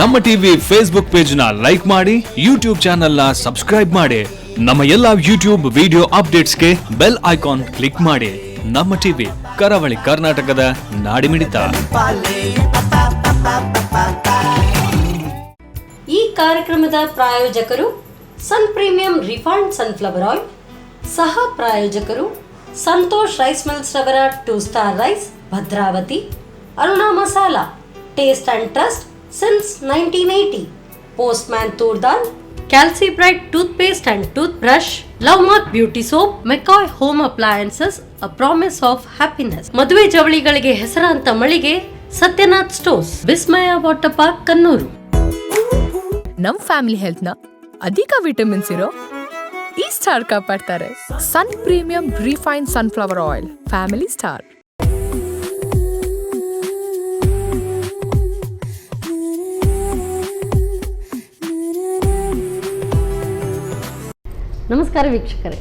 ನಮ್ಮ TV Facebook page ನ like ಮಾಡಿ, ಯೂಟ್ಯೂಬ್ ಚಾನೆಲ್ ನ ಸಬ್ಸ್ಕ್ರೈಬ್ ಮಾಡಿ. ನಮ್ಮ ಎಲ್ಲಾ ಯೂಟ್ಯೂಬ್ ವಿಡಿಯೋ ಅಪ್ಡೇಟ್ಸ್ಗೆ ಬೆಲ್ ಐಕಾನ್ ಕ್ಲಿಕ್ ಮಾಡಿ. ನಮ್ಮ ಟಿವಿ ಕರಾವಳಿ ಕರ್ನಾಟಕದ ನಾಡಿಮಿಡಿತ. ಈ ಕಾರ್ಯಕ್ರಮದ ಪ್ರಾಯೋಜಕರು sun premium refined sunflower oil, ಸಹ ಪ್ರಾಯೋಜಕರು ಸಂತೋಷ್ ರೈಸ್ ಮಿಲ್ಸ್ ರವರ 2 star rice, Bhadravati, Aruna masala, taste and trust since 1980, postman toor dal, ಕ್ಯಾಲ್ಸಿ bright toothpaste and tooth brush, love mark beauty soap, McCoy home appliances, a promise of happiness. ಮದುವೆ ಜವಳಿಗಳಿಗೆ ಹೆಸರಾಂತ ಮಳಿಗೆ Satyanath stores, Vismaya water park, Kannur. ನಮ್ family health ನ ಅಧಿಕ ವಿಟಮಿನ್ಸ್ ಇರೋ ಈ ಸ್ಟಾರ್ ಕಾಪಾಡ್ತಾರೆ. Sun premium refined sunflower oil, family star. ನಮಸ್ಕಾರ ವೀಕ್ಷಕರೇ,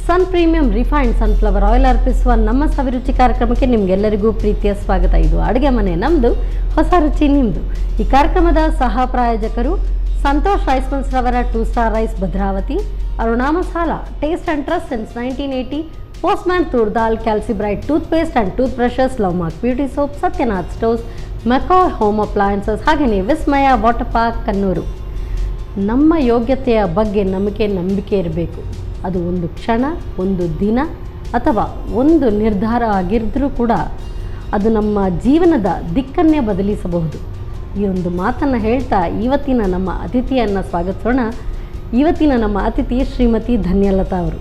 sun premium refined sunflower oil ಅರ್ಪಿಸುವ ನಮ್ಮ ಸವಿರುಚಿ ಕಾರ್ಯಕ್ರಮಕ್ಕೆ ನಿಮಗೆಲ್ಲರಿಗೂ ಪ್ರೀತಿಯ ಸ್ವಾಗತ. ಇದು ಅಡುಗೆ ಮನೆ ನಮ್ಮದು, ಹೊಸ ರುಚಿ ನಿಮ್ಮದು. ಈ ಕಾರ್ಯಕ್ರಮದ ಸಹ ಪ್ರಾಯೋಜಕರು ಸಂತೋಷ್ ರೈಸ್ ಮಿಲ್ಸ್ ರವರ 2 star rice, Bhadravati, Aruna masala, taste and trust since 1980, postman toor dal, ಕ್ಯಾಲ್ಸಿ bright toothpaste and tooth brushes, love mark beauty soap, Satyanath stores, McCoy home appliances, ಹಾಗೆಯೇ ವಿಸ್ಮಯ ವಾಟರ್ ಪಾರ್ಕ್, ಕನ್ನೂರು. ನಮ್ಮ ಯೋಗ್ಯತೆಯ ಬಗ್ಗೆ ನಮಗೆ ನಂಬಿಕೆ ಇರಬೇಕು. ಅದು ಒಂದು ಕ್ಷಣ, ಒಂದು ದಿನ ಅಥವಾ ಒಂದು ನಿರ್ಧಾರ ಆಗಿದ್ದರೂ ಕೂಡ ಅದು ನಮ್ಮ ಜೀವನದ ದಿಕ್ಕನ್ನೇ ಬದಲಿಸಬಹುದು. ಈ ಒಂದು ಮಾತನ್ನು ಹೇಳ್ತಾ ಇವತ್ತಿನ ನಮ್ಮ ಅತಿಥಿಯನ್ನು ಸ್ವಾಗತಿಸೋಣ. ಇವತ್ತಿನ ನಮ್ಮ ಅತಿಥಿ ಶ್ರೀಮತಿ ಧನ್ಯಲತಾ ಅವರು.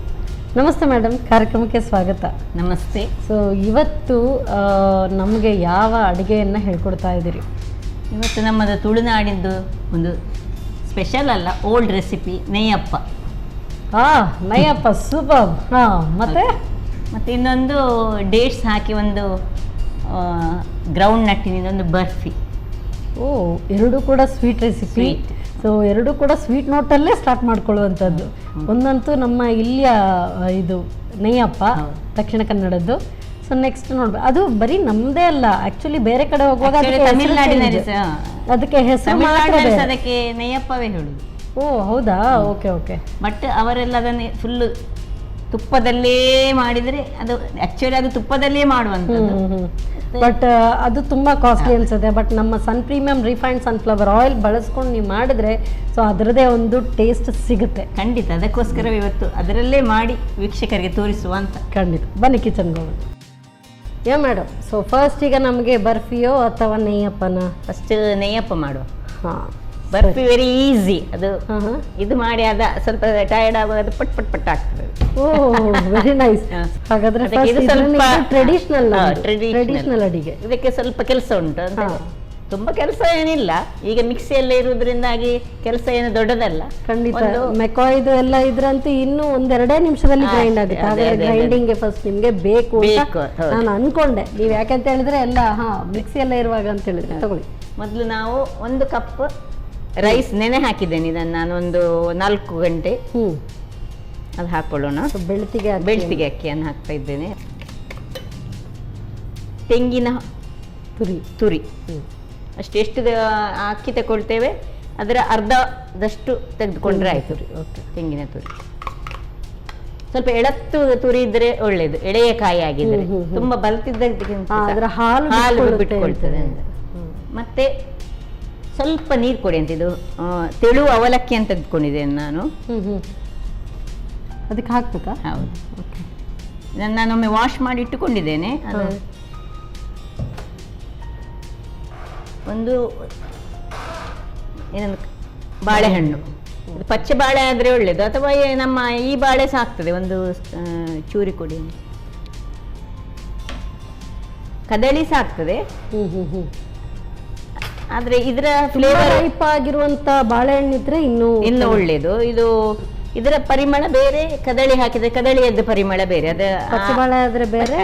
ನಮಸ್ತೆ ಮೇಡಮ್, ಕಾರ್ಯಕ್ರಮಕ್ಕೆ ಸ್ವಾಗತ. ನಮಸ್ತೆ. ಸೊ ಇವತ್ತು ನಮಗೆ ಯಾವ ಅಡುಗೆಯನ್ನು ಹೇಳ್ಕೊಡ್ತಾ ಇದ್ದೀರಿ? ಇವತ್ತು ನಮ್ಮದು ತುಳುನಾಡಿದ್ದು ಒಂದು ಸ್ಪೆಷಲ್ ಅಲ್ಲ, ಓಲ್ಡ್ ರೆಸಿಪಿ, ನೆಯ್ಯಪ್ಪ. ನೆಯ್ಯಪ್ಪ ಸೂಪರ್. ಮತ್ತೆ ಇನ್ನೊಂದು ಡೇಟ್ಸ್ ಹಾಕಿ ಒಂದು ಗ್ರೌಂಡ್ ನಟ್ಟಿನಿಂದ ಒಂದು ಬರ್ಫಿ. ಓ, ಎರಡೂ ಕೂಡ ಸ್ವೀಟ್ ರೆಸಿಪಿ. ಸೊ ಎರಡೂ ಕೂಡ ಸ್ವೀಟ್ ನೋಟಲ್ಲೇ ಸ್ಟಾರ್ಟ್ ಮಾಡ್ಕೊಳ್ಳುವಂಥದ್ದು. ಒಂದಂತೂ ನಮ್ಮ ಇಲ್ಲಿಯ ಇದು ನೆಯ್ಯಪ್ಪ, ದಕ್ಷಿಣ ಕನ್ನಡದ್ದು. ಸೊ ನೆಕ್ಸ್ಟ್ ನೋಡ್ಬೇಕು, ಅದು ಬರೀ ನಮ್ಮದೇ ಅಲ್ಲ, ಆ್ಯಕ್ಚುಲಿ ಬೇರೆ ಕಡೆ ಹೋಗುವಾಗ ಅದಕ್ಕೆ ಹೆಸರು ಅದಕ್ಕೆ ನೆಯ್ಯಪ್ಪವೇ ಹೇಳುದು. ಓ ಹೌದಾ, ಓಕೆ ಓಕೆ. ಬಟ್ ಅವರೆಲ್ಲ ಅದನ್ನೇ ಫುಲ್ಲು ತುಪ್ಪದಲ್ಲೇ ಮಾಡಿದರೆ ಅದು ಆ್ಯಕ್ಚುಲಿ ಅದು ತುಪ್ಪದಲ್ಲೇ ಮಾಡುವಂಥದ್ದು. ಬಟ್ ಅದು ತುಂಬ ಕಾಸ್ಟ್ಲಿ ಅನ್ಸುತ್ತೆ. ಬಟ್ ನಮ್ಮ ಸನ್ ಪ್ರೀಮಿಯಂ ರಿಫೈನ್ಡ್ ಸನ್ಫ್ಲವರ್ ಆಯಿಲ್ ಬಳಸ್ಕೊಂಡು ನೀವು ಮಾಡಿದ್ರೆ ಸೊ ಅದರದೇ ಒಂದು ಟೇಸ್ಟ್ ಸಿಗುತ್ತೆ. ಖಂಡಿತ, ಅದಕ್ಕೋಸ್ಕರ ಇವತ್ತು ಅದರಲ್ಲೇ ಮಾಡಿ ವೀಕ್ಷಕರಿಗೆ ತೋರಿಸುವ ಅಂತ. ಖಂಡಿತ, ಬನ್ನಿ ಕಿಚನ್ಗೆ ಹೋಗೋಣ. ಮೇಡಮ್, ಸೊ ಫಸ್ಟ್ ಈಗ ನಮಗೆ ಬರ್ಫಿಯೋ ಅಥವಾ ನೆಯ್ಯಪ್ಪನ? ಫಸ್ಟ್ ನೆಯ್ಯಪ್ಪ ಮಾಡುವ. ಹಾಂ, ಬರ್ಫಿ ವೆರಿ ಈಸಿ. ಅದು ಇದು ಮಾಡಿ ಅದ ಸ್ವಲ್ಪ ಟಯರ್ಡ್ ಆಗೋದು ಪಟ್ ಪಟ್ ಪಟ್ ಆಗ್ತದೆ. ಓಹ್ ವೆರಿ ನೈಸ್. ಹಾಗಾದ್ರೆ ಟ್ರೆಡಿಷನಲ್ ಅಡಿಗೆ. ಇದಕ್ಕೆ ಸ್ವಲ್ಪ ಕೆಲಸ ಉಂಟು ಅಂತ. ತುಂಬಾ ಕೆಲಸ ಏನಿಲ್ಲ, ಈಗ ಮಿಕ್ಸಿ ಎಲ್ಲ ಇರುವುದರಿಂದಾಗಿ ಕೆಲಸ ಏನು ದೊಡ್ಡದಲ್ಲ. ಖಂಡಿತ. ಮೆಕಾಯ್ದು ಎಲ್ಲ ಇದ್ರಂತೂ ಇನ್ನು 1-2 ನಿಮಿಷದಲ್ಲಿ ಗ್ರೈಂಡ್ ಆಗುತ್ತೆ. ಹಾಗಾದ್ರೆ ಗ್ರೈಂಡಿಂಗ್ ಗೆ ನಿಮ್ಗೆ ಬೇಕು ನಾನು ಅನ್ಕೊಂಡೆ. ನೀವು ಯಾಕಂತ ಹೇಳಿದ್ರೆ ಎಲ್ಲ ಮಿಕ್ಸಿ ಎಲ್ಲ ಇರುವಾಗ ಅಂತ ಹೇಳಿದ್ರೆ ತಗೊಳ್ಳಿ. ಮೊದಲು ನಾವು 1 ಕಪ್ ರೈಸ್ ನೆನೆ ಹಾಕಿದ್ದೇನೆ ಇದನ್ನು ನಾನು ಒಂದು 4 ಗಂಟೆ. ಅದು ಹಾಕೊಳ್ಳೋಣ. ಬೆಳ್ತಿಗೆ ಅಕ್ಕಿಯನ್ನು ಹಾಕ್ತಾ ಇದ್ದೇನೆ. ತೆಂಗಿನ ತುರಿ ಎಷ್ಟು ಅಕ್ಕಿ ತಗೊಳ್ತೇವೆ ಅದರ ಅರ್ಧದಷ್ಟು ತೆಗೆದುಕೊಂಡ್ರೆ ಆಯ್ತು. ತೆಂಗಿನ ತುರಿ ಸ್ವಲ್ಪ ಎಳತ್ತು ತುರಿ ಇದ್ರೆ ಒಳ್ಳೇದು, ಎಳೆಯ ಕಾಯಿ ಆಗಿದ್ರೆ. ತುಂಬಾ ಬಲ್ತಿದ್ದಕ್ಕಿಂತ ಹಾಲು ಬಿಟ್ಕೊಳ್ತದೆ. ಮತ್ತೆ ಸ್ವಲ್ಪ ನೀರು ಕೊಡಿ ಅಂತ. ಇದು ತೆಳು ಅವಲಕ್ಕಿ ಅಂತ ತೆಗೆದುಕೊಂಡಿದ್ದೇನೆ ನಾನು. ಅದಕ್ಕೆ ಹಾಕ್ಬೇಕಾ? ಹೌದು. ನಾನೊಮ್ಮೆ ವಾಶ್ ಮಾಡಿ ಇಟ್ಟುಕೊಂಡಿದ್ದೇನೆ. ಅದು ಒಂದು ಏನೊಂದು ಬಾಳೆಹಣ್ಣು, ಪಚ್ಚೆ ಬಾಳೆ ಆದರೆ ಒಳ್ಳೆಯದು, ಅಥವಾ ನಮ್ಮ ಈ ಬಾಳೆ ಸಾಕ್ತದೆ. ಒಂದು ಚೂರಿ ಕೊಡಿ. ಕದಳಿ ಸಾಕ್ತದೆ, ಆದ್ರೆ ಇದರ ಫ್ಲೇವರ್ ಟೈಪ್ ಆಗಿರುವಂತ ಬಾಳೆಹಣ್ಣಿದ್ರೆ ಇನ್ನು ಒಳ್ಳೇದು. ಇದು ಇದರ ಪರಿಮಳ ಬೇರೆ, ಕದಳಿ ಹಾಕಿದ್ರೆ ಕದಳಿಯದ್ದು ಪರಿಮಳ ಬೇರೆ. ಅದು ಪಚ್ಚೆ ಬಾಳೆ ಆದ್ರೆ ಬೇರೆ.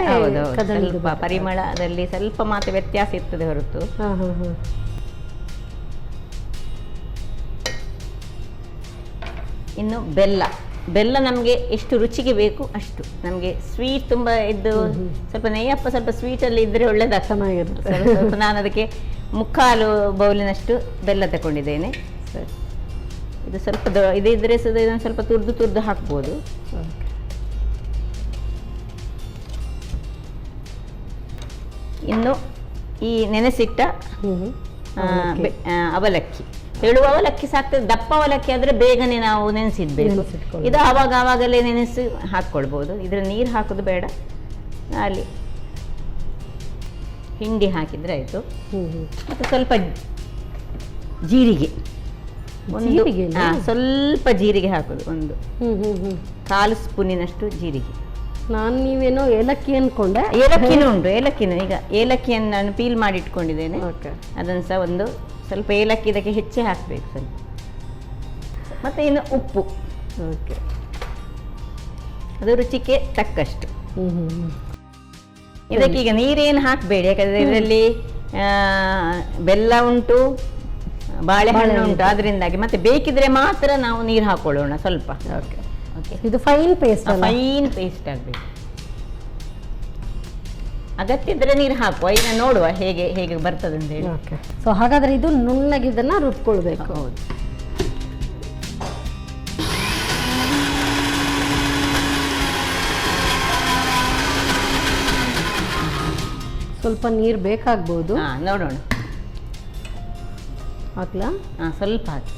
ಸ್ವಲ್ಪ ಪರಿಮಳದಲ್ಲಿ ಸ್ವಲ್ಪ ಮಾತ್ರ ವ್ಯತ್ಯಾಸ ಇರ್ತದೆ ಹೊರತು. ಇನ್ನು ಬೆಲ್ಲ ನಮಗೆ ಎಷ್ಟು ರುಚಿಗೆ ಬೇಕು ಅಷ್ಟು. ನಮಗೆ ಸ್ವೀಟ್ ತುಂಬ ಇದ್ದು ಸ್ವಲ್ಪ ನೆಯ್ಯಪ್ಪ ಸ್ವಲ್ಪ ಸ್ವೀಟಲ್ಲಿ ಇದ್ದರೆ ಒಳ್ಳೇದಾಗ್ತದೆ. ಚೆನ್ನಾಗಿರುತ್ತೆ. ನಾನು ಅದಕ್ಕೆ ಮುಕ್ಕಾಲು ಬೌಲಿನಷ್ಟು ಬೆಲ್ಲ ತಗೊಂಡಿದ್ದೇನೆ. ಸರಿ. ಇದು ಸ್ವಲ್ಪ ಇದಿದ್ರೆ ಸಹ ಇದನ್ನು ಸ್ವಲ್ಪ ತುರ್ದು ಹಾಕ್ಬೋದು. ಇನ್ನು ಈ ನೆನೆಸಿಟ್ಟ ಅವಲಕ್ಕಿ, ತೆಳು ಅವಲಕ್ಕಿ ಸಾಕ್ತದೆ. ದಪ್ಪ ಅವಲಕ್ಕಿ ಆದರೆ ಬೇಗನೆ ನಾವು ನೆನೆಸಿಡ್ಬೇಕು. ಇದು ಆವಾಗಲೇ ನೆನೆಸಿ ಹಾಕ್ಕೊಳ್ಬೋದು. ಇದರ ನೀರು ಹಾಕೋದು ಬೇಡ, ಅಲ್ಲಿ ಹಿಂಡಿ ಹಾಕಿದರೆ ಆಯಿತು. ಮತ್ತು ಸ್ವಲ್ಪ ಜೀರಿಗೆ, ಸ್ವಲ್ಪ ಜೀರಿಗೆ ಹಾಕೋದು, ಒಂದು 1/4 ಸ್ಪೂನಿನಷ್ಟು ಜೀರಿಗೆ. ನಾನು ನೀವೇನೋ ಏಲಕ್ಕಿ ಅನ್ಕೊಂಡೆ. ಏಲಕ್ಕಿನೂ ಉಂಟು, ಏಲಕ್ಕಿನೂ. ಈಗ ಏಲಕ್ಕಿಯನ್ನು ನಾನು ಪೀಲ್ ಮಾಡಿ ಇಟ್ಕೊಂಡಿದ್ದೇನೆ. ಅದನ್ನು ಸಹ ಒಂದು ಸ್ವಲ್ಪ ಏಲಕ್ಕಿ ಇದಕ್ಕೆ ಹೆಚ್ಚೇ ಹಾಕಬೇಕು ಸ್ವಲ್ಪ. ಮತ್ತು ಇನ್ನು ಉಪ್ಪು, ಓಕೆ, ಅದು ರುಚಿಗೆ ತಕ್ಕಷ್ಟು. ಇದಕ್ಕೀಗ ನೀರೇನು ಹಾಕಬೇಡಿ, ಯಾಕಂದರೆ ಇದರಲ್ಲಿ ಬೆಲ್ಲ ಉಂಟು, ಬಾಳೆಹಣ್ಣು ಉಂಟು, ಅದರಿಂದಾಗಿ. ಮತ್ತೆ ಬೇಕಿದ್ರೆ ಮಾತ್ರ ನಾವು ನೀರು ಹಾಕೊಳ್ಳೋಣ ಸ್ವಲ್ಪ. Okay okay. ಇದು ಫೈನ್ ಪೇಸ್ಟ್ ಆಗಬೇಕು. ಅಗತ್ಯ ಇದ್ರೆ ನೀರು ಹಾಕುವ. ಈಗ ನೋಡುವ ಹೇಗೆ ಬರ್ತದೆ ಅಂತ ಹೇಳಿ. ಓಕೆ. ಸೊ ಹಾಗಾದ್ರೆ ಇದು ನುಣ್ಣಗಿದನ್ನ ರುಬ್ಕೊಳ್ಬೇಕು. ಹೌದು. ಸ್ವಲ್ಪ ನೀರು ಬೇಕಾಗ್ಬೋದು. ನೋಡೋಣ. ಹಾಕ್ಲಾ? ಸ್ವಲ್ಪ ಹಾಕಿ.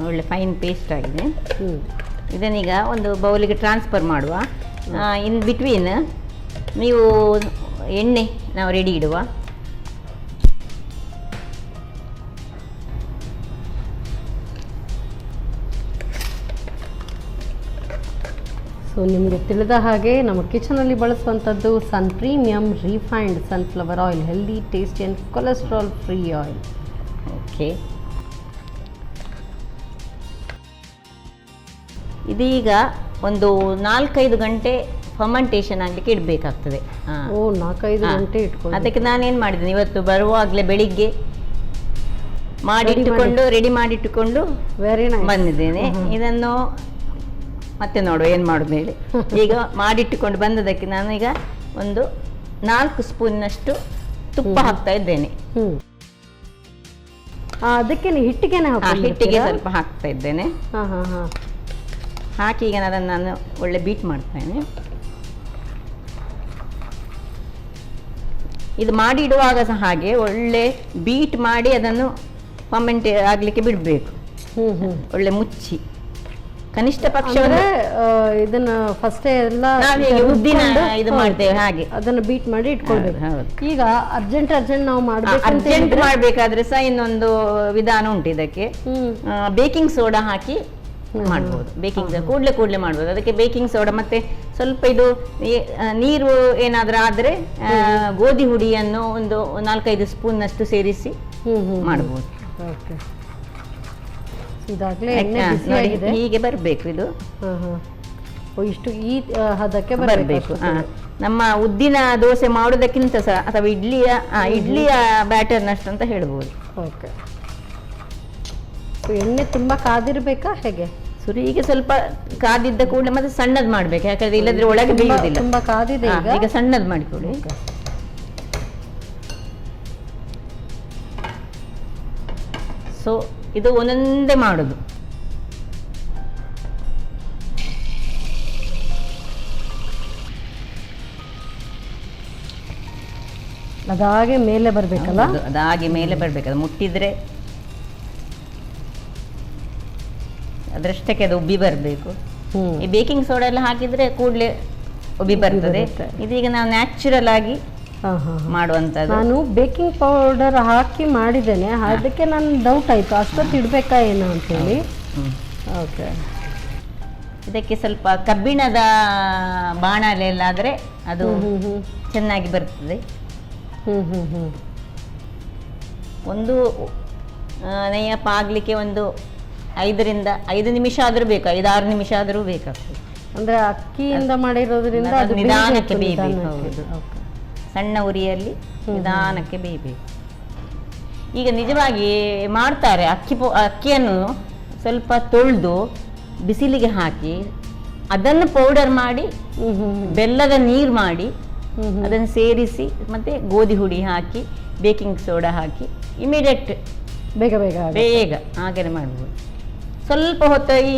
ಒಳ್ಳೆ ಫೈನ್ ಪೇಸ್ಟ್ ಆಗಿದೆ. ಇದನ್ನೀಗ ಒಂದು ಬೌಲಿಗೆ ಟ್ರಾನ್ಸ್ಫರ್ ಮಾಡುವ. ಇನ್ ಬಿಟ್ವೀನ್ ನೀವು ಎಣ್ಣೆ ನಾವು ರೆಡಿ ಇಡುವ. ಸೊ ನಿಮಗೆ ತಿಳಿದ ಹಾಗೆ ನಮ್ಮ ಕಿಚನಲ್ಲಿ ಬಳಸುವಂಥದ್ದು sun premium refined sunflower oil, healthy, tasty and cholesterol free oil. Okay. ಇದೀಗ ಒಂದು 4-5 ಗಂಟೆ ಫರ್ಮೆಂಟೇಷನ್ ಆಗಲಿಕ್ಕೆ ಇಡಬೇಕಾಗ್ತದೆ. 4-5 ಗಂಟೆ ಇಟ್ಕೊಂಡು. ಅದಕ್ಕೆ ನಾನೇನು ಮಾಡಿದ್ದೇನೆ, ಇವತ್ತು ಬರುವಾಗಲೇ ಬೆಳಿಗ್ಗೆ ರೆಡಿ ಮಾಡಿಟ್ಟುಕೊಂಡು ಬಂದಿದ್ದೇನೆ. ಇದನ್ನು ಮತ್ತೆ ನೋಡುವ ಏನು ಮಾಡೋದು ಹೇಳಿ. ಈಗ ಮಾಡಿಟ್ಟುಕೊಂಡು ಬಂದದಕ್ಕೆ ನಾನು ಈಗ ಒಂದು 4 ಸ್ಪೂನ್ನಷ್ಟು ತುಪ್ಪ ಹಾಕ್ತಾ ಇದ್ದೇನೆ. ಅದಕ್ಕೆ ಹಿಟ್ಟಿಗೆ ಸ್ವಲ್ಪ ಹಾಕ್ತಾ ಇದ್ದೇನೆ. ಹಾಕಿ ಈಗ ಅದನ್ನು ನಾನು ಒಳ್ಳೆ ಬೀಟ್ ಮಾಡ್ತೇನೆ. ಇದು ಮಾಡಿ ಇಡುವಾಗ ಸಹ ಹಾಗೆ ಒಳ್ಳೆ ಬೀಟ್ ಮಾಡಿ ಅದನ್ನು ಫರ್ಮೆಂಟ್ ಆಗಲಿಕ್ಕೆ ಬಿಡಬೇಕು. ಒಳ್ಳೆ ಮುಚ್ಚಿ ಕನಿಷ್ಠ ಪಕ್ಷ ಇದನ್ನ ಫಸ್ಟ್ ಎಲ್ಲ ಉದ್ದಿನ ಇದು ಮಾಡ್ತೇವೆ ಹಾಗೆ ಅದನ್ನು ಬೀಟ್ ಮಾಡಿ ಇಟ್ಕೊಳ್ಬೇಕು. ಈಗ ಅರ್ಜೆಂಟ್ ನಾವು ಮಾಡ್ಬೇಕಾದ್ರೆ ಸಹ ಇನ್ನೊಂದು ವಿಧಾನ ಉಂಟು ಇದಕ್ಕೆ. ಬೇಕಿಂಗ್ ಸೋಡಾ ಹಾಕಿ ಮಾಡ್ಬೋದು. ಬೇಕಿಂಗ್ ಕೂಡ್ಲೆ ಮಾಡ್ಬೋದು. ಅದಕ್ಕೆ ಬೇಕಿಂಗ್ ಸೋಡಾ ಮತ್ತೆ ಸ್ವಲ್ಪ ಇದು ನೀರು ಏನಾದ್ರೂ ಆದ್ರೆ ಗೋಧಿ ಹುಡಿಯನ್ನು ಒಂದು 4-5 ಸ್ಪೂನ್ನಷ್ಟು ಸೇರಿಸಿ ಮಾಡ್ಬೋದು. ಹೀಗೆ ಬರಬೇಕು ಇದು. ಇಷ್ಟು ಈ ಹದಕ್ಕೆ ಬರಬೇಕು. ನಮ್ಮ ಉದ್ದಿನ ದೋಸೆ ಮಾಡೋದಕ್ಕಿಂತ ಸಹ ಅಥವಾ ಇಡ್ಲಿಯ ಬ್ಯಾಟರ್ನಷ್ಟು ಅಂತ ಹೇಳ್ಬೋದು. ಓಕೆ. ಎಣ್ಣೆ ತುಂಬಾ ಕಾದಿರ್ಬೇಕಾ ಹೇಗೆ? ಹೀಗೆ ಸ್ವಲ್ಪ ಕಾದಿದ್ದ ಕೂಡಲೇ ಮತ್ತೆ ಸಣ್ಣದ್ ಮಾಡ್ಬೇಕು, ಯಾಕಂದ್ರೆ ಇಲ್ಲದ್ರೆ ಒಳಗೆ ಬೇಯುವುದಿಲ್ಲ. ತುಂಬಾ ಕಾದಿದೆ, ಈಗ ಸಣ್ಣದ್ ಮಾಡಿಕೊಡಿ. ಸೊ ಇದು ಒಂದೊಂದೇ ಮಾಡುದು. ಅದಾಗೆ ಮೇಲೆ ಬರ್ಬೇಕಲ್ಲ? ಅದಾಗೆ ಮೇಲೆ ಬರ್ಬೇಕು. ಅದು ಮುಟ್ಟಿದ್ರೆ ಅದರಷ್ಟಕ್ಕೆ ಅದು ಉಬ್ಬಿ ಬರಬೇಕು. ಈ ಬೇಕಿಂಗ್ ಸೋಡಾ ಎಲ್ಲ ಹಾಕಿದ್ರೆ ಕೂಡಲೇ ಉಬ್ಬಿ ಬರ್ತದೆ. ಇದೀಗ ನಾವು ನ್ಯಾಚುರಲ್ ಆಗಿ ಮಾಡುವಂಥದ್ದು. ನಾನು ಬೇಕಿಂಗ್ ಪೌಡರ್ ಹಾಕಿ ಮಾಡಿದ್ದೇನೆ, ಅದಕ್ಕೆ ನನ್ನ ಡೌಟ್ ಆಯಿತು ಅಷ್ಟೊತ್ತು ಇಡಬೇಕಾ ಏನು ಅಂತೇಳಿ. ಓಕೆ. ಇದಕ್ಕೆ ಸ್ವಲ್ಪ ಕಬ್ಬಿಣದ ಬಾಣಲೆಲ್ಲಾದರೆ ಅದು ಚೆನ್ನಾಗಿ ಬರ್ತದೆ. ಒಂದು ನೈಯಪ್ಪ ಆಗಲಿಕ್ಕೆ ಒಂದು 5 ನಿಮಿಷ ಆದರೂ ಬೇಕು, 5-6 ನಿಮಿಷ ಆದರೂ ಬೇಕಾಗ್ತದೆ. ಅಂದ್ರೆ ಅಕ್ಕಿಯಿಂದ ಮಾಡಿರೋದ್ರಿಂದ ಅದು ನಿಧಾನಕ್ಕೆ ಬೇಯಬೇಕು, ಬೇಯಬೇಕು. ಓಕೆ. ಸಣ್ಣ ಉರಿಯಲ್ಲಿ ನಿಧಾನಕ್ಕೆ ಬೇಯಬೇಕು. ಈಗ ನಿಜವಾಗಿ ಮಾಡ್ತಾರೆ, ಅಕ್ಕಿಯನ್ನು ಸ್ವಲ್ಪ ತೊಳೆದು ಬಿಸಿಲಿಗೆ ಹಾಕಿ ಅದನ್ನು ಪೌಡರ್ ಮಾಡಿ ಬೆಲ್ಲದ ನೀರು ಮಾಡಿ ಅದನ್ನು ಸೇರಿಸಿ ಮತ್ತೆ ಗೋಧಿ ಹುಡಿ ಹಾಕಿ ಬೇಕಿಂಗ್ ಸೋಡಾ ಹಾಕಿ ಇಮಿಡಿಯೇಟ್ ಬೇಗ ಬೇಗ ಹಾಗೆಯೇ ಮಾಡ್ಬೋದು. ಸ್ವಲ್ಪ ಹೊತ್ತು ಈ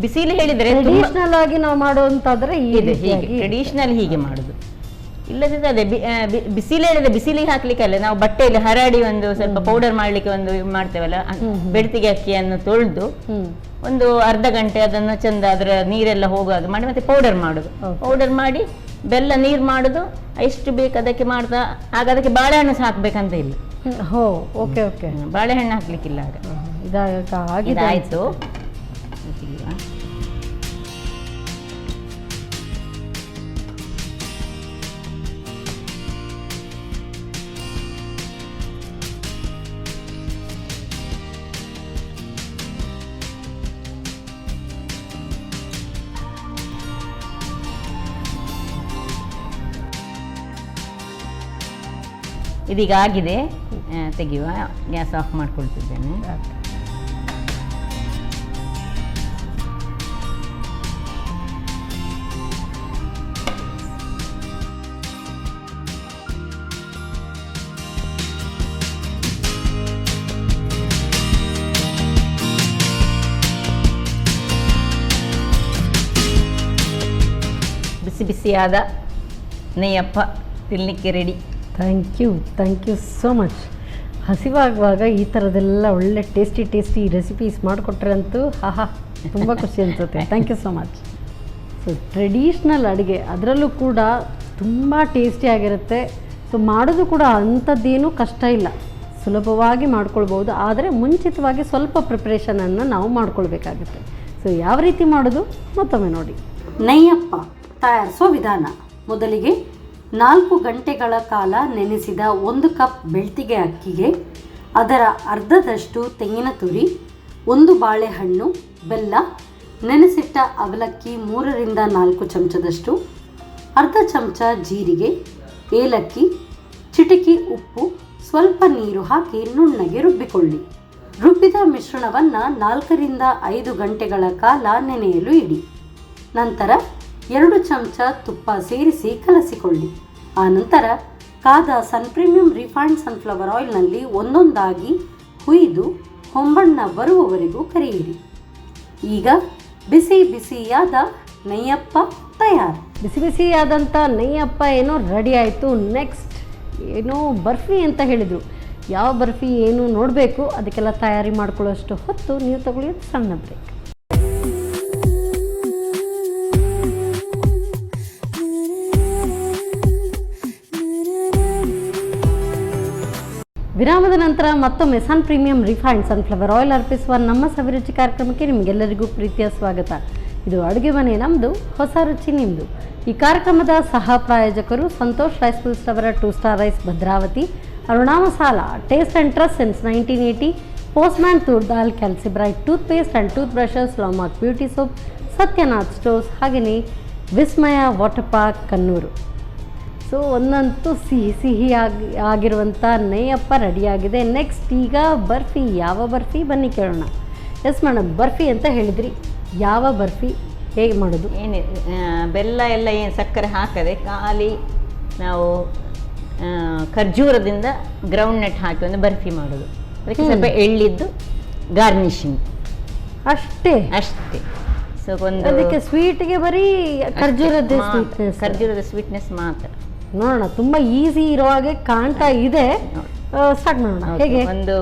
ಬಿಸಿಲು ಹೇಳಿದರೆ ಟ್ರೆಡಿಷನಲ್ ಆಗಿ ನಾವು ಮಾಡುವಂತಾದ್ರೆ ಇದೆ, ಹೀಗೆ ಟ್ರೆಡಿಷನಲ್ ಹೀಗೆ ಮಾಡುದು. ಇಲ್ಲದಿದ್ದರೆ ಅದೇ ಬಿಸಿಲು ಹೇಳಿದ್ರೆ ಬಿಸಿಲಿಗೆ ಹಾಕ್ಲಿಕ್ಕೆ ಅಲ್ಲ, ನಾವು ಬಟ್ಟೆಯಲ್ಲಿ ಹರಡಿ ಒಂದು ಸ್ವಲ್ಪ ಪೌಡರ್ ಮಾಡ್ಲಿಕ್ಕೆ ಒಂದು ಮಾಡ್ತೇವಲ್ಲ, ಬೆಳ್ತಿಗೆ ಅಕ್ಕಿಯನ್ನು ತೊಳೆದು ಒಂದು ಅರ್ಧ ಗಂಟೆ ಅದನ್ನು ಚಂದ ಅದರ ನೀರೆಲ್ಲ ಹೋಗೋದು ಮಾಡಿ ಮತ್ತೆ ಪೌಡರ್ ಮಾಡುದು. ಪೌಡರ್ ಮಾಡಿ ಬೆಲ್ಲ ನೀರು ಮಾಡುದು, ಎಷ್ಟು ಬೇಕು ಅದಕ್ಕೆ ಮಾಡ್ತಾ. ಆಗ ಅದಕ್ಕೆ ಬಾಳೆಹಣ್ಣು ಸಹ ಹಾಕ್ಬೇಕಂತ ಇಲ್ಲ. ಹೋ, ಓಕೆ ಓಕೆ. ಬಾಳೆಹಣ್ಣು ಹಾಕ್ಲಿಕ್ಕಿಲ್ಲ ಆಗ. ಇದಾಯ್ತು. ಇದೀಗ ಆಗಿದೆ, ತೆಗೆಯುವ. Gas off ಮಾಡ್ಕೊಳ್ತಿದ್ದೇನೆ. ಬಿಸಿ ಬಿಸಿಯಾದ ನೆಯ್ಯಪ್ಪ ತಿನ್ನಲಿಕ್ಕೆ ready. Thank you so much. ಹಸಿವಾಗುವಾಗ ಈ ಥರದೆಲ್ಲ ಒಳ್ಳೆ ಟೇಸ್ಟಿ ರೆಸಿಪೀಸ್ ಮಾಡಿಕೊಟ್ರೆ ಅಂತೂ ತುಂಬ ಖುಷಿ ಅನಿಸುತ್ತೆ. Thank you so much. So traditional ಅಡುಗೆ, ಅದರಲ್ಲೂ ಕೂಡ ತುಂಬ ಟೇಸ್ಟಿಯಾಗಿರುತ್ತೆ. ಸೊ ಮಾಡೋದು ಕೂಡ ಅಂಥದ್ದೇನೂ ಕಷ್ಟ ಇಲ್ಲ, ಸುಲಭವಾಗಿ ಮಾಡ್ಕೊಳ್ಬೋದು. ಆದರೆ ಮುಂಚಿತವಾಗಿ ಸ್ವಲ್ಪ ಪ್ರಿಪ್ರೇಷನನ್ನು ನಾವು ಮಾಡ್ಕೊಳ್ಬೇಕಾಗುತ್ತೆ. ಸೊ ಯಾವ ರೀತಿ ಮಾಡೋದು ಮತ್ತೊಮ್ಮೆ ನೋಡಿ. ನೆಯ್ಯಪ್ಪ ತಯಾರಿಸೋ ವಿಧಾನ. ಮೊದಲಿಗೆ 4 ಗಂಟೆಗಳ ಕಾಲ ನೆನೆಸಿದ 1 ಕಪ್ ಬೆಳ್ತಿಗೆ ಅಕ್ಕಿಗೆ ಅದರ ಅರ್ಧದಷ್ಟು ತೆಂಗಿನ ತುರಿ, 1 ಬಾಳೆಹಣ್ಣು, ಬೆಲ್ಲ, ನೆನೆಸಿಟ್ಟ ಅವಲಕ್ಕಿ 3ರಿಂದ 4 ಚಮಚದಷ್ಟು, ಅರ್ಧ ಚಮಚ ಜೀರಿಗೆ, ಏಲಕ್ಕಿ, ಚಿಟಿಕೆ ಉಪ್ಪು, ಸ್ವಲ್ಪ ನೀರು ಹಾಕಿ ನುಣ್ಣಗೆ ರುಬ್ಬಿಕೊಳ್ಳಿ. ರುಬ್ಬಿದ ಮಿಶ್ರಣವನ್ನು 4ರಿಂದ 5 ಗಂಟೆಗಳ ಕಾಲ ನೆನೆಯಲು ಇಡಿ. ನಂತರ 2 ಚಮಚ ತುಪ್ಪ ಸೇರಿಸಿ ಕಲಸಿಕೊಳ್ಳಿ. ಆನಂತರ ಕಾದ ಸನ್ ಪ್ರೀಮಿಯಂ ರಿಫೈನ್ಡ್ ಸನ್ಫ್ಲವರ್ ಆಯಿಲ್ನಲ್ಲಿ ಒಂದೊಂದಾಗಿ ಹುಯ್ದು ಹೊಂಬಣ್ಣ ಬರುವವರೆಗೂ ಕರಿಯಿರಿ. ಈಗ ಬಿಸಿಯಾದ ನೆಯ್ಯಪ್ಪ ತಯಾರು. ಬಿಸಿಯಾದಂಥ ನೆಯ್ಯಪ್ಪ ಏನೋ ರೆಡಿ ಆಯಿತು. ನೆಕ್ಸ್ಟ್ ಏನೋ ಬರ್ಫಿ ಅಂತ ಹೇಳಿದರು. ಯಾವ ಬರ್ಫಿ ಏನು ನೋಡಬೇಕು, ಅದಕ್ಕೆಲ್ಲ ತಯಾರಿ ಮಾಡ್ಕೊಳ್ಳೋಷ್ಟು ಹೊತ್ತು ನೀವು ತಗೊಳ್ಳಿ ಸಣ್ಣ ಬ್ರೇಕ್. ವಿರಾಮದ ನಂತರ ಮತ್ತೊಮ್ಮೆ ಸನ್ ಪ್ರೀಮಿಯಂ ರಿಫೈನ್ಡ್ ಸನ್ಫ್ಲವರ್ ಆಯಿಲ್ ಅರ್ಪಿಸುವ ನಮ್ಮ ಸವಿರುಚಿ ಕಾರ್ಯಕ್ರಮಕ್ಕೆ ನಿಮಗೆಲ್ಲರಿಗೂ ಪ್ರೀತಿಯ ಸ್ವಾಗತ. ಇದು ಅಡುಗೆ ಮನೆ ನಮ್ಮದು, ಹೊಸ ರುಚಿ ನಿಮ್ಮದು. ಈ ಕಾರ್ಯಕ್ರಮದ ಸಹ ಪ್ರಾಯೋಜಕರು ಸಂತೋಷ್ ರೈಸ್ ಮಿಲ್ಸ್ ಅವರ 2 star rice Bhadravati, Aruna masala, taste and trust since 1980, postman toor dal, Calcibright toothpaste and toothbrushes, Lamark beauty soap, Satyanath stores, ಹಾಗೆಯೇ Vismaya water park Kannur. So ಒಂದಂತೂ ಸಿಹಿ ಆಗಿರುವಂಥ ನೆಯ್ಯಪ್ಪ ರೆಡಿಯಾಗಿದೆ. ನೆಕ್ಸ್ಟ್ ಈಗ ಬರ್ಫಿ. ಯಾವ ಬರ್ಫಿ ಬನ್ನಿ ಕೇಳೋಣ. ಎಸ್ ಮೇಡಮ್, ಬರ್ಫಿ ಅಂತ ಹೇಳಿದ್ರಿ, ಯಾವ ಬರ್ಫಿ ಹೇಗೆ ಮಾಡೋದು? ಬೆಲ್ಲ ಎಲ್ಲ ಏನು ಸಕ್ಕರೆ ಹಾಕದೆ ಖಾಲಿ ನಾವು ಖರ್ಜೂರದಿಂದ ಗ್ರೌಂಡ್ ನಟ್ ಹಾಕಿ ಒಂದು ಬರ್ಫಿ ಮಾಡೋದು. ಅದಕ್ಕೆ ಸ್ವಲ್ಪ ಎಳ್ಳಿದ್ದು ಗಾರ್ನಿಶಿಂಗ್ ಅಷ್ಟೇ. ಸೊ ಒಂದು ಅದಕ್ಕೆ ಸ್ವೀಟ್ಗೆ ಬರೀ ಖರ್ಜೂರದ ಸ್ವೀಟ್ನೆಸ್ ಮಾತ್ರ. ನೋಡೋಣ, ತುಂಬ ಈಸಿ ಇರೋ ಹಾಗೆ ಕಾಣ್ತಾ ಇದೆ. ಸ್ಟಾರ್ಟ್ ಮಾಡೋಣ. ಹೇಗೆ? ಒಂದು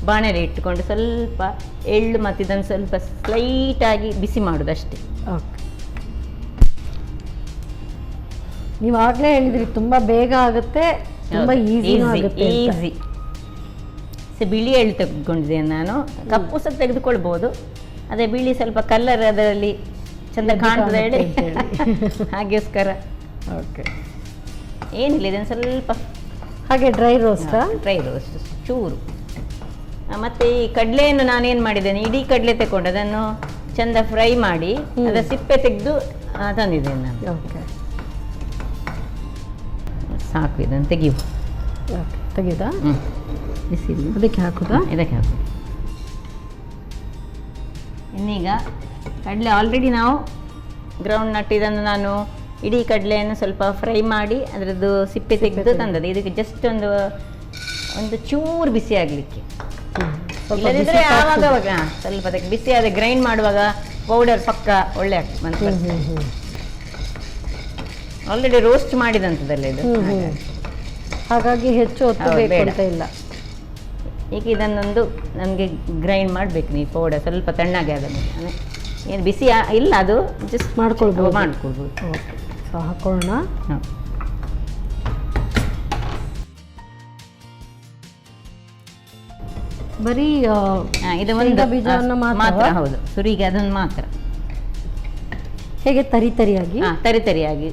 ಬಾಣಲೆ ಇಟ್ಟುಕೊಂಡು ಸ್ವಲ್ಪ ಎಳ್ಳು ಮತ್ತು ಇದನ್ನು ಸ್ವಲ್ಪ ಸ್ಲೈಟ್ ಆಗಿ ಬಿಸಿ ಮಾಡೋದು ಅಷ್ಟೇ. ಓಕೆ, ನೀವು ಆಗಲೇ ಹೇಳಿದ್ರಿ ತುಂಬ ಬೇಗ ಆಗುತ್ತೆ, ತುಂಬ ಈಸಿ. ಸೊ ಬಿಳಿ ಎಳ್ಳು ತೆಗೆದುಕೊಂಡಿದ್ದೇನೆ ನಾನು. ಕಪ್ಪು ಸಹ ತೆಗೆದುಕೊಳ್ಬೋದು, ಅದೇ ಬಿಳಿ ಸ್ವಲ್ಪ ಕಲರ್ ಅದರಲ್ಲಿ ಚಂದ ಕಾಣ್ತದೆ ಹೇಳಿ ಹಾಗೆಸ್ಕರ. ಓಕೆ, ಏನಿಲ್ಲ, ಇದನ್ನು ಸ್ವಲ್ಪ ಹಾಗೆ ಡ್ರೈ ರೋಸ್ಟ್ ಚೂರು ಮತ್ತೆ ಈ ಕಡಲೆಯನ್ನು ನಾನೇನು ಮಾಡಿದ್ದೇನೆ, ಇಡೀ ಕಡಲೆ ತಗೊಂಡು ಅದನ್ನು ಚಂದ ಫ್ರೈ ಮಾಡಿ ಅದರ ಸಿಪ್ಪೆ ತೆಗೆದು ತಂದಿದ್ದೇನೆ ನಾನು. ಓಕೆ, ಸಾಕು, ಇದನ್ನು ತೆಗಿಯು. ತೆಗೆದಾ? ಬಿಸಿ ಅದಕ್ಕೆ ಹಾಕುದಾ? ಇದಕ್ಕೆ ಹಾಕು. ಇನ್ನೀಗ ಕಡಲೆ ಆಲ್ರೆಡಿ ನಾವು ಗ್ರೌಂಡ್ ನಟ್, ಇದನ್ನು ನಾನು ಇಡೀ ಕಡಲೆಯನ್ನು ಸ್ವಲ್ಪ ಫ್ರೈ ಮಾಡಿ ಅದರದ್ದು ಸಿಪ್ಪೆ ತೆಗೆದು ತಂದದ್ದು. ಇದಕ್ಕೆ ಜಸ್ಟ್ ಒಂದು ಚೂರು ಬಿಸಿ ಆಗಲಿಕ್ಕೆ, ಇಲ್ಲದಿದ್ರೆ ಆವಾಗ ಸ್ವಲ್ಪ ಅದಕ್ಕೆ ಬಿಸಿ ಆದ ಗ್ರೈಂಡ್ ಮಾಡುವಾಗ ಪೌಡರ್ ಪಕ್ಕ ಒಳ್ಳೆ ಆಗ್ತದೆ. ಆಲ್ರೆಡಿ ರೋಸ್ಟ್ ಮಾಡಿದಂಥದ್ದಲ್ಲ ಇದು, ಹಾಗಾಗಿ ಹೆಚ್ಚು ಹೊತ್ತು ಬೇಕು ಅಂತ ಇಲ್ಲ. ಈಗ ಇದನ್ನೊಂದು ನನಗೆ ಗ್ರೈಂಡ್ ಮಾಡಬೇಕು ನೀವು ಪೌಡರ್ ಸ್ವಲ್ಪ ತಣ್ಣಗೆ ಆದ ಮೇಲೆ. ಏನು ಬಿಸಿ ಇಲ್ಲ, ಅದು ಜಸ್ಟ್ ಮಾಡ್ಕೊಳ್ಬೋದು. ಓಕೆ, ಸೊ ಹಾಕೊಳ್ಳೋಣ. ಬರೀ ಇದು ಒಂದು ಬೀಜವನ್ನು ಮಾತ್ರ, ಹೌದು, ಸುರಿಗೆ ಅದನ್ನು ಮಾತ್ರ. ಹೇಗೆ ತರಿ ತರಿಯಾಗಿ? ತರಿ ತರಿಯಾಗಿ.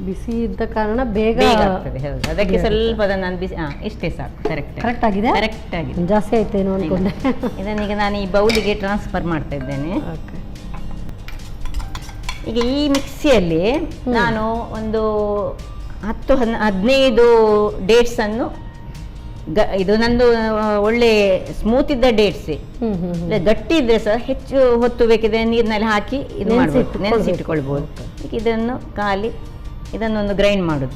ಬಿಸಿ ಇದ್ದ ಕಾರಣ ಬೇಗ ಆಗ್ತದೆ. ಹೌದು, ಅದಕ್ಕೆ ಸ್ವಲ್ಪ ಅದನ್ನು ಬಿಸಿ, ಇಷ್ಟೇ ಸಾಕು. ಕರೆಕ್ಟ್ ಆಗಿದೆ. ಕರೆಕ್ಟ್ ಆಗಿದೆ. ಜಾಸ್ತಿ ಆಯ್ತೇನೋ ಅನ್ಕೊಂಡೆ. ಇದನ್ನೀಗ ನಾನು ಈ ಬೌಲಿಗೆ ಟ್ರಾನ್ಸ್ಫರ್ ಮಾಡ್ತಾ ಇದ್ದೇನೆ. ಈಗ ಈ ಮಿಕ್ಸಿಯಲ್ಲಿ ನಾನು ಒಂದು 10-15 ಡೇಟ್ಸ್ ಅನ್ನು, ಇದು ನಂದು ಒಳ್ಳೆ ಸ್ಮೂತ್ ಇದ್ದ ಡೇಟ್ಸ್, ಗಟ್ಟಿ ಇದ್ರೆ ಸಹ ಹೆಚ್ಚು ಹೊತ್ತು ಬೇಕಿದ್ರೆ ನೀರಿನಲ್ಲಿ ಹಾಕಿ ಇದು ಮಾಡಬೇಕು, ನೆನೆಸಿಟ್ಕೊಳ್ಬೋದು. ಈಗ ಇದನ್ನು ಇದನ್ನೊಂದು ಗ್ರೈಂಡ್ ಮಾಡೋದು.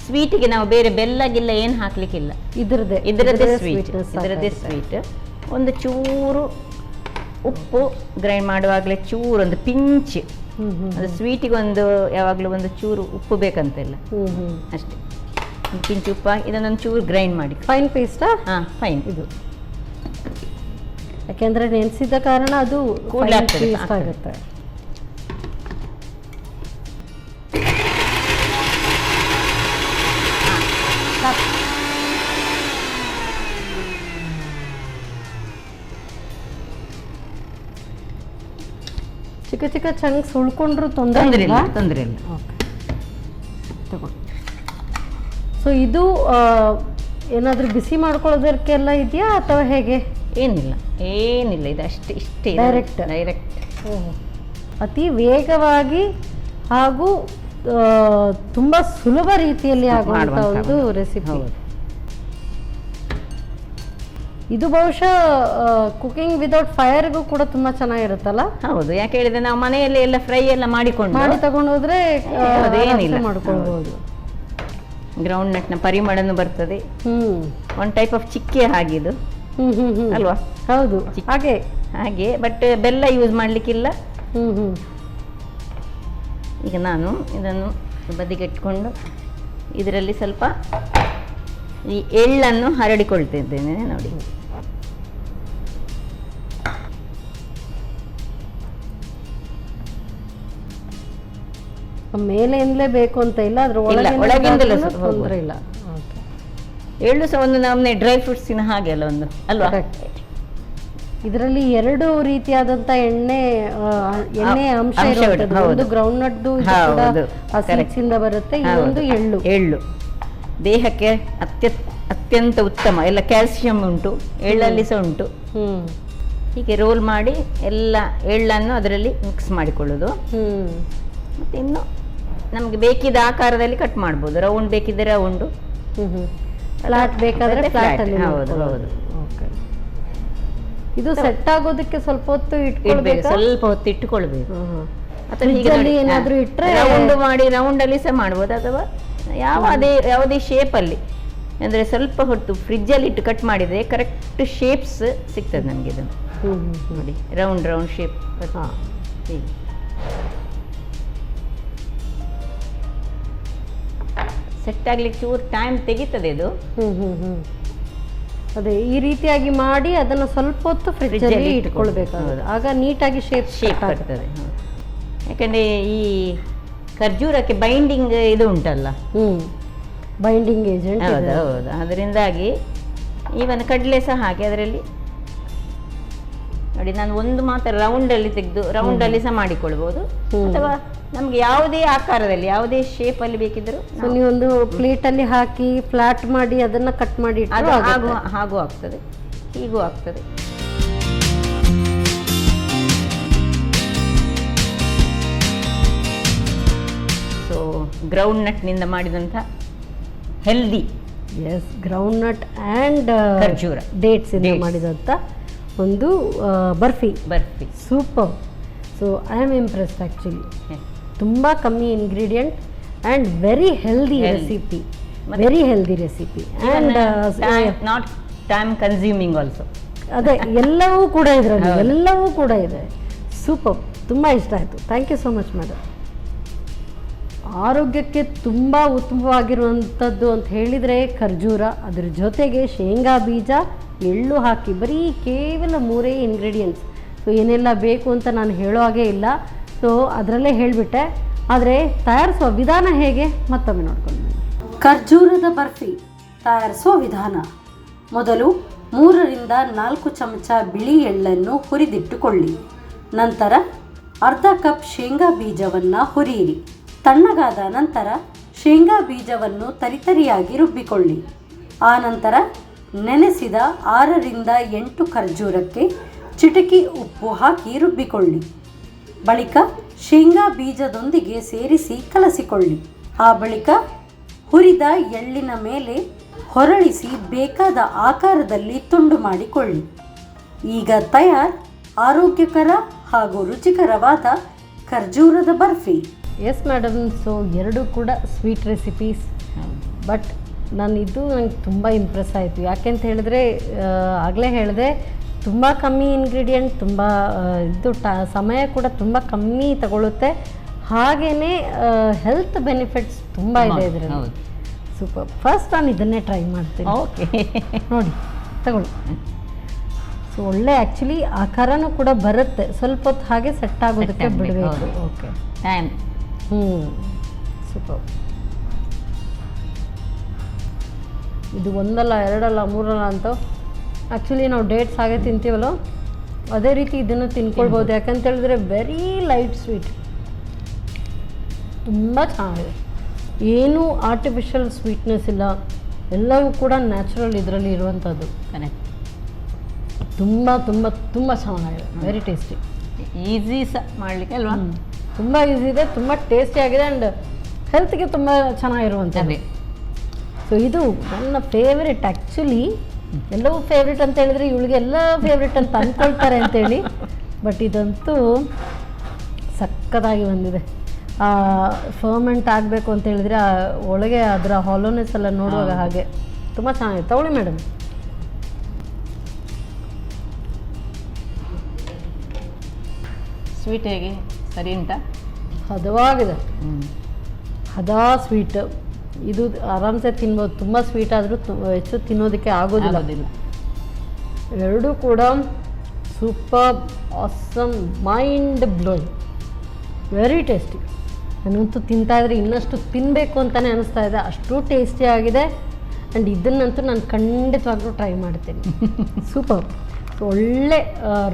ಸ್ವೀಟಿಗೆ ನಾವು ಬೇರೆ ಬೆಲ್ಲ ಗಿಲ್ಲ ಏನು ಹಾಕ್ಲಿಕ್ಕಿಲ್ಲ, ಇದರದ್ದೇ ಸ್ವೀಟ್. ಒಂದು ಚೂರು ಉಪ್ಪು ಗ್ರೈಂಡ್ ಮಾಡುವಾಗಲೇ ಚೂರು, ಒಂದು ಪಿಂಚ್, ಅದು ಸ್ವೀಟಿಗೆ ಒಂದು ಯಾವಾಗಲೂ ಒಂದು ಚೂರು ಉಪ್ಪು ಬೇಕಂತಿಲ್ಲ, ಅಷ್ಟೇ. ಪಿಂಚ್ ಉಪ್ಪ, ಇದನ್ನೊಂದು ಚೂರು ಗ್ರೈಂಡ್ ಮಾಡಿ. ಫೈನ್ ಪೇಸ್ಟಾ? ಫೈನ್. ಇದು ಯಾಕೆಂದ್ರೆ ನೆನೆಸಿದ ಕಾರಣ ಅದು ಕೂಡಲೇ ಆಗುತ್ತೆ. ಚಿಕ್ಕ ಚಿಕ್ಕ ಚಂಕ್ಸ್ ಉಳ್ಕೊಂಡ್ರು ತೊಂದರೆ ಇಲ್ಲ. ಸೊ ಇದು ಏನಾದರೂ ಬಿಸಿ ಮಾಡ್ಕೊಳ್ಳೋದಕ್ಕೆಲ್ಲ ಇದೆಯಾ ಅಥವಾ ಹೇಗೆ? ಏನಿಲ್ಲ, ಇದು ಇಷ್ಟೇ ಡೈರೆಕ್ಟ್. ಅತಿ ವೇಗವಾಗಿ ಹಾಗೂ ತುಂಬ ಸುಲಭ ರೀತಿಯಲ್ಲಿ ಆಗುವಂಥ ಒಂದು ರೆಸಿಪಿ. ಇದು ಬಹುಶಃ ಕುಕಿಂಗ್ ವಿದೌಟ್ ಫೈರ್ಗೂ ಕೂಡ ತುಂಬಾ ಚೆನ್ನಾಗಿರುತ್ತಲ್ಲ? ಹೌದು, ಯಾಕೆ ಹೇಳಿದ್ರೆ ನಾವು ಮನೆಯಲ್ಲಿ ಎಲ್ಲ ಫ್ರೈ ಎಲ್ಲ ಮಾಡಿ ತಗೊಂಡು ಹೋದ್ರೆ ಮಾಡ್ಕೊಳ್ಬಹುದು. ಗ್ರೌಂಡ್ ನಟ್ನ ಪರಿಮಳನು ಬರ್ತದೆ. ಒನ್ ಟೈಪ್ ಆಫ್ ಚಿಕ್ಕೆ ಹಾಗಿದು ಅಲ್ವಾ? ಹೌದು, ಹಾಗೆ ಬಟ್ ಬೆಲ್ಲ ಯೂಸ್ ಮಾಡ್ಲಿಕ್ಕಿಲ್ಲ. ಈಗ ನಾನು ಇದನ್ನು ಬದಿಗೆಟ್ಕೊಂಡು ಇದರಲ್ಲಿ ಸ್ವಲ್ಪ ಈ ಎಳ್ಳನ್ನು ಹರಡಿಕೊಳ್ತಿದ್ದೇನೆ ನೋಡಿ. ಮೇಲೆಯಿಂದಲೇ ಬೇಕು ಅಂತ ಇಲ್ಲ, ಅದ್ರ ಒಳಗಿಂದಲೂ ತೊಂದರೆ ಇಲ್ಲ. ಎಳ್ಳು ಸಹ ಒಂದು ನಮ್ಮನೆ ಡ್ರೈ ಫ್ರೂಟ್ಸಿನ ಹಾಗೆ ಅಲ್ಲ ಒಂದು ಅಲ್ವಾ? ಇದರಲ್ಲಿ 2 ರೀತಿಯಾದಂತ ಎಣ್ಣೆ ಅಂಶ ಇರುತ್ತೆ. ಒಂದು ಗ್ರೌಂಡ್ ನಟ್ದು ಇಂದ ಬರುತ್ತೆ, ಇನ್ನೊಂದು ಎಳ್ಳು ದೇಹಕ್ಕೆ ಅತ್ಯಂತ ಉತ್ತಮ. ಎಲ್ಲ ಕ್ಯಾಲ್ಸಿಯಂ ಉಂಟು, ಎಳ್ಳಲ್ಲಿ ಸಹ ಉಂಟು. ಹೀಗೆ ರೋಲ್ ಮಾಡಿ ಎಲ್ಲ ಎಳ್ಳನ್ನು ಅದರಲ್ಲಿ ಮಿಕ್ಸ್ ಮಾಡಿಕೊಳ್ಳೋದು. ಮತ್ತೆ ಇನ್ನು ನಮಗೆ ಬೇಕಿದ್ದ ಆಕಾರದಲ್ಲಿ ಕಟ್ ಮಾಡ್ಬೋದು. ರೌಂಡ್ ಬೇಕಿದ್ರೆ ರೌಂಡು, ಫ್ಲಾಟ್ ಬೇಕಾದ್ರೆ ಫ್ಲಾಟ್ ಅಲ್ಲಿ. ಹೌದು ಹೌದು. ಇದು ಸೆಟ್ ಆಗೋದಕ್ಕೆ ಸ್ವಲ್ಪ ಹೊತ್ತು ಇಟ್ಟುಕೊಳ್ಬೇಕು. ಏನಾದ್ರೂ ಇಟ್ಟರೆ ರೌಂಡ್ ಮಾಡಿ ರೌಂಡಲ್ಲಿ ಸಹ ಮಾಡ್ಬೋದು, ಅಥವಾ ಯಾವುದೇ ಶೇಪಲ್ಲಿ, ಅಂದರೆ ಸ್ವಲ್ಪ ಹೊತ್ತು ಫ್ರಿಜ್ಜಲ್ಲಿ ಇಟ್ಟು ಕಟ್ ಮಾಡಿದರೆ ಕರೆಕ್ಟ್ ಶೇಪ್ಸ್ ಸಿಗ್ತದೆ ನಮಗೆ. ಇದನ್ನು ನೋಡಿ, ರೌಂಡ್ ಶೇಪ್. ಸೆಟ್ ಆಗ್ಲಿಕ್ಕೆ ಚೂರು ಟೈಮ್ ತೆಗಿತದೆ ಇದು. ಅದೇ ಈ ರೀತಿಯಾಗಿ ಮಾಡಿ ಅದನ್ನು ಸ್ವಲ್ಪ ಹೊತ್ತು ಫ್ರಿಜ್ಜಲ್ಲಿ ಇಟ್ಕೊಳ್ಬೇಕಾಗುತ್ತೆ, ಆಗ ನೀಟಾಗಿ ಶೇಪ್ ಆಗ್ತದೆ. ಯಾಕಂದರೆ ಈ ಖರ್ಜೂರಕ್ಕೆ ಬೈಂಡಿಂಗ್ ಇದು ಉಂಟಲ್ಲ, ಬೈಂಡಿಂಗ್ ಏಜೆಂಟ್. ಹೌದು, ಅದರಿಂದಾಗಿ ಈವನ್ ಕಡಲೆ ಸಹ ಹಾಗೆ ಅದರಲ್ಲಿ ನೋಡಿ ನಾನು ಒಂದು ಮಾತ್ರ ರೌಂಡಲ್ಲಿ ತೆಗೆದು ರೌಂಡಲ್ಲಿ ಸಹ ಮಾಡಿಕೊಳ್ಬೋದು, ಅಥವಾ ನಮ್ಗೆ ಯಾವುದೇ ಆಕಾರದಲ್ಲಿ ಯಾವುದೇ ಶೇಪಲ್ಲಿ ಬೇಕಿದ್ರು ನೀವೊಂದು ಪ್ಲೇಟಲ್ಲಿ ಹಾಕಿ ಫ್ಲಾಟ್ ಮಾಡಿ ಅದನ್ನ ಕಟ್ ಮಾಡಿ ಹಾಗೂ ಆಗ್ತದೆ, ಹೀಗೂ ಆಗ್ತದೆ. ಸೊ ಗ್ರೌಂಡ್ ನಟ್ನಿಂದ ಮಾಡಿದಂಥ healthy, yes, ground nut and ಖರ್ಜೂರ ಡೇಟ್ಸ್ ಇಂದ ಮಾಡಿದಂಥ ಒಂದು barfi. Super. So I am impressed actually. ತುಂಬ ಕಮ್ಮಿ ingredient and very healthy recipe, and not time consuming also. ಅದೇ ಎಲ್ಲವೂ ಕೂಡ ಇದರಲ್ಲಿ ಎಲ್ಲವೂ ಕೂಡ ಇದೆ. ಸೂಪರ್, ತುಂಬ ಇಷ್ಟ ಆಯಿತು. Thank you so much madam. ಆರೋಗ್ಯಕ್ಕೆ ತುಂಬ ಉತ್ತಮವಾಗಿರುವಂಥದ್ದು ಅಂತ ಹೇಳಿದರೆ ಖರ್ಜೂರ, ಅದ್ರ ಜೊತೆಗೆ ಶೇಂಗಾ ಬೀಜ, ಎಳ್ಳು ಹಾಕಿ ಬರೀ ಕೇವಲ 3 ಇಂಗ್ರೀಡಿಯೆಂಟ್ಸ್. ಸೊ ಏನೆಲ್ಲ ಬೇಕು ಅಂತ ನಾನು ಹೇಳೋ ಹಾಗೆ ಇಲ್ಲ, ಸೊ ಅದರಲ್ಲೇ ಹೇಳಿಬಿಟ್ಟೆ. ಆದರೆ ತಯಾರಿಸುವ ವಿಧಾನ ಹೇಗೆ ಮತ್ತೊಮ್ಮೆ ನೋಡ್ಕೊಂಡು. ಖರ್ಜೂರದ ಬರ್ಫಿ ತಯಾರಿಸುವ ವಿಧಾನ: ಮೊದಲು 3 ರಿಂದ 4 ಚಮಚ ಬಿಳಿ ಎಳ್ಳನ್ನು ಹುರಿದಿಟ್ಟುಕೊಳ್ಳಿ. ನಂತರ ಅರ್ಧ ಕಪ್ ಶೇಂಗಾ ಬೀಜವನ್ನು ಹುರಿಯಿರಿ. ತಣ್ಣಗಾದ ನಂತರ ಶೇಂಗಾ ಬೀಜವನ್ನು ತರಿತರಿಯಾಗಿ ರುಬ್ಬಿಕೊಳ್ಳಿ. ಆನಂತರ ನೆನೆಸಿದ 6 ರಿಂದ 8 ಖರ್ಜೂರಕ್ಕೆ ಚಿಟಿಕೆ ಉಪ್ಪು ಹಾಕಿ ರುಬ್ಬಿಕೊಳ್ಳಿ. ಬಳಿಕ ಶೇಂಗಾ ಬೀಜದೊಂದಿಗೆ ಸೇರಿಸಿ ಕಲಸಿಕೊಳ್ಳಿ. ಆ ಬಳಿಕ ಹುರಿದ ಎಳ್ಳಿನ ಮೇಲೆ ಹೊರಳಿಸಿ ಬೇಕಾದ ಆಕಾರದಲ್ಲಿ ತುಂಡು ಮಾಡಿಕೊಳ್ಳಿ. ಈಗ ತಯಾರ್ ಆರೋಗ್ಯಕರ ಹಾಗೂ ರುಚಿಕರವಾದ ಖರ್ಜೂರದ ಬರ್ಫಿ. ಎಸ್ ಮೇಡಮ್, ಸೊ ಎರಡೂ ಕೂಡ ಸ್ವೀಟ್ ರೆಸಿಪೀಸ್. ಬಟ್ ನಂಗೆ ತುಂಬ ಇಂಪ್ರೆಸ್ ಆಯಿತು. ಯಾಕೆಂತ ಹೇಳಿದ್ರೆ ಆಗಲೇ ಹೇಳಿದೆ, ತುಂಬ ಕಮ್ಮಿ ಇಂಗ್ರೀಡಿಯೆಂಟ್, ತುಂಬ ಸಮಯ ಕೂಡ ತುಂಬ ಕಮ್ಮಿ ತಗೊಳ್ಳುತ್ತೆ. ಹಾಗೆಯೇ ಹೆಲ್ತ್ ಬೆನಿಫಿಟ್ಸ್ ತುಂಬ ಇದೆ ಇದರಲ್ಲಿ. ಸೂಪರ್. ಫಸ್ಟ್ ನಾನು ಇದನ್ನೇ ಟ್ರೈ ಮಾಡ್ತೀನಿ. ಓಕೆ, ನೋಡಿ ತಗೊಳ್ಳಿ. ಸೊ ಒಳ್ಳೆ ಆ್ಯಕ್ಚುಲಿ ಆಕಾರನೂ ಕೂಡ ಬರುತ್ತೆ, ಸ್ವಲ್ಪ ಹೊತ್ತು ಹಾಗೆ ಸೆಟ್ ಆಗೋದಕ್ಕೆ ಬಿಡಬೇಕು. Okay, super. ಇದು 1 ಅಲ್ಲ 2 ಅಲ್ಲ 3 ಅಲ್ಲ ಅಂತ ಆ್ಯಕ್ಚುಲಿ ನಾವು ಡೇಟ್ಸ್ ಹಾಗೆ ತಿಂತೀವಲ್ಲ, ಅದೇ ರೀತಿ ಇದನ್ನು ತಿನ್ಕೊಳ್ಬೋದು. ಯಾಕಂತ ಹೇಳಿದ್ರೆ ವೆರಿ ಲೈಟ್ ಸ್ವೀಟ್, ತುಂಬ ಚೆನ್ನಾಗಿದೆ. ಏನೂ ಆರ್ಟಿಫಿಷಿಯಲ್ ಸ್ವೀಟ್ನೆಸ್ ಇಲ್ಲ, ಎಲ್ಲವೂ ಕೂಡ ನ್ಯಾಚುರಲ್ ಇದರಲ್ಲಿ ಇರುವಂಥದ್ದು. ತುಂಬ ತುಂಬ ತುಂಬ ಚೆನ್ನಾಗಿದೆ, ವೆರಿ ಟೇಸ್ಟಿ. ಈಸಿ ಸಹ ಮಾಡಲಿಕ್ಕೆ ಅಲ್ವಾ? ತುಂಬ ಈಸಿ ಇದೆ, ತುಂಬ ಟೇಸ್ಟಿ ಆಗಿದೆ, ಆ್ಯಂಡ್ ಹೆಲ್ತ್ಗೆ ತುಂಬ ಚೆನ್ನಾಗಿರುವಂಥದ್ದು. ಸೊ ಇದು ನನ್ನ ಫೇವ್ರೆಟ್ ಆ್ಯಕ್ಚುಲಿ. ಎಲ್ಲವೂ ಫೇವ್ರೆಟ್ ಅಂತ ಹೇಳಿದ್ರೆ ಇವಳಿಗೆ ಎಲ್ಲ ಫೇವ್ರೆಟ್ ಅಂತ ಅಂದ್ಕೊಳ್ತಾರೆ ಅಂತೇಳಿ, ಬಟ್ ಇದಂತೂ ಸಕ್ಕತ್ತಾಗಿ ಬಂದಿದೆ. ಫರ್ಮೆಂಟ್ ಆಗಬೇಕು ಅಂತ ಹೇಳಿದರೆ ಒಳಗೆ ಅದರ ಹಾಲೋನೆಸ್ ಎಲ್ಲ ನೋಡುವಾಗ ಹಾಗೆ ತುಂಬ ಚೆನ್ನಾಗಿದೆ. ತಗೊಳ್ಳಿ ಮೇಡಮ್. ಸ್ವೀಟ್ ಹೇಗೆ, ಸರಿ ಉಂಟಾ? ಹದವಾಗಿದೆ, ಹದಾ ಸ್ವೀಟ್. ಇದು ಆರಾಮ್ಸೆ ತಿನ್ಬೋದು. ತುಂಬ ಸ್ವೀಟ್ ಆದರೂ ಹೆಚ್ಚು ತಿನ್ನೋದಕ್ಕೆ ಆಗೋದಿಲ್ಲ. ಎರಡೂ ಕೂಡ super, awesome, mind blowing, very tasty. ನನಗಂತೂ ತಿಂತಾಯಿದ್ರೆ ಇನ್ನಷ್ಟು ತಿನ್ನಬೇಕು ಅಂತಲೇ ಅನಿಸ್ತಾ ಇದೆ, ಅಷ್ಟು ಟೇಸ್ಟಿ ಆಗಿದೆ. ಆ್ಯಂಡ್ ಇದನ್ನಂತೂ ನಾನು ಖಂಡಿತವಾಗ್ಲೂ ಟ್ರೈ ಮಾಡ್ತೀನಿ. ಸೂಪರ್. ಒಳ್ಳೆ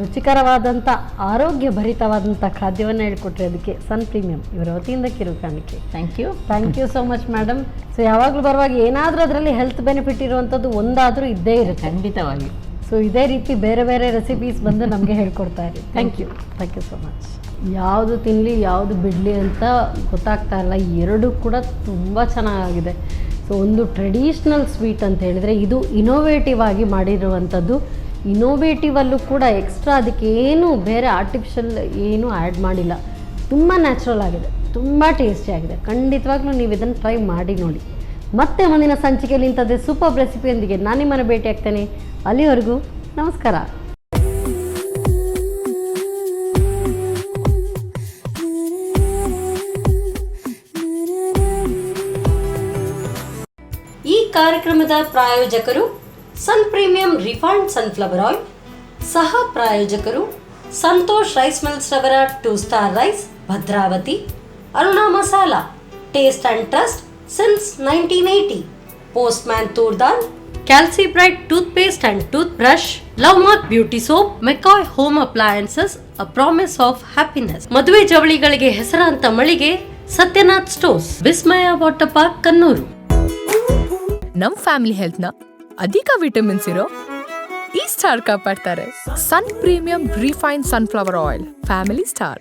ರುಚಿಕರವಾದಂಥ ಆರೋಗ್ಯ ಭರಿತವಾದಂಥ ಖಾದ್ಯವನ್ನು ಹೇಳ್ಕೊಟ್ರಿ. ಅದಕ್ಕೆ ಸನ್ ಪ್ರೀಮಿಯಂ ಇವರ ವತಿಯಿಂದ ಕಿರು ಕಾಣಿಕೆ. Thank you so much madam. So ಯಾವಾಗಲೂ ಬರುವಾಗ ಏನಾದರೂ ಅದರಲ್ಲಿ ಹೆಲ್ತ್ ಬೆನಿಫಿಟ್ ಇರುವಂಥದ್ದು ಒಂದಾದರೂ ಇದ್ದೇ ಇರುತ್ತೆ ಖಂಡಿತವಾಗಿ. ಸೊ ಇದೇ ರೀತಿ ಬೇರೆ ಬೇರೆ ರೆಸಿಪೀಸ್ ಬಂದು ನಮಗೆ ಹೇಳ್ಕೊಡ್ತಾ ಇರಿ. Thank you so much. ಯಾವುದು ತಿನ್ನಲಿ ಯಾವುದು ಬಿಡಲಿ ಅಂತ ಗೊತ್ತಾಗ್ತಾ ಇಲ್ಲ, ಎರಡೂ ಕೂಡ ತುಂಬ ಚೆನ್ನಾಗಿದೆ. ಸೊ ಒಂದು ಟ್ರೆಡಿಷ್ನಲ್ ಸ್ವೀಟ್ ಅಂತ ಹೇಳಿದರೆ ಇದು ಇನೋವೇಟಿವ್ ಆಗಿ ಮಾಡಿರುವಂಥದ್ದು. ಇನೋವೇಟಿವಲ್ಲೂ ಕೂಡ ಎಕ್ಸ್ಟ್ರಾ ಅದಕ್ಕೆ ಏನು ಬೇರೆ ಆರ್ಟಿಫಿಷಿಯಲ್ ಏನೂ ಆ್ಯಡ್ ಮಾಡಿಲ್ಲ. ತುಂಬ ನ್ಯಾಚುರಲ್ ಆಗಿದೆ, ತುಂಬ ಟೇಸ್ಟಿ ಆಗಿದೆ. ಖಂಡಿತವಾಗ್ಲೂ ನೀವು ಇದನ್ನು ಟ್ರೈ ಮಾಡಿ ನೋಡಿ. ಮತ್ತೆ ಮುಂದಿನ ಸಂಚಿಕೆಯಲ್ಲಿ ಇಂಥದ್ದೇ ಸೂಪರ್ ರೆಸಿಪಿಯೊಂದಿಗೆ ನಾನು ನಿಮ್ಮನ್ನು ಭೇಟಿ ಆಗ್ತೇನೆ. ಅಲ್ಲಿವರೆಗೂ ನಮಸ್ಕಾರ. ಈ ಕಾರ್ಯಕ್ರಮದ ಪ್ರಾಯೋಜಕರು sun premium refined sunflower oil. ಸಹ ಪ್ರಾಯೋಜಕರು ಸಂತೋಷ್ ರೈಸ್ ಮಿಲ್ಸ್ ರವರ 2 star rice, Bhadravati. Aruna masala, taste and trust since 1980. Postman toor dal, ಕ್ಯಾಲ್ಸಿ bright toothpaste and tooth brush, love mark beauty soap, McCoy home appliances, a promise of happiness. ಮದುವೆ ಜವಳಿಗಳಿಗೆ ಹೆಸರಾಂತ ಮಳಿಗೆ Satyanath stores, Vismaya water park, Kannur. ನಮ್ family health ನ ಅಧಿಕ vitamins ಇರೋ ಈ ಸ್ಟಾರ್ ಕಾಪಾಡ್ತಾರೆ. Sun premium refine sunflower oil, family star.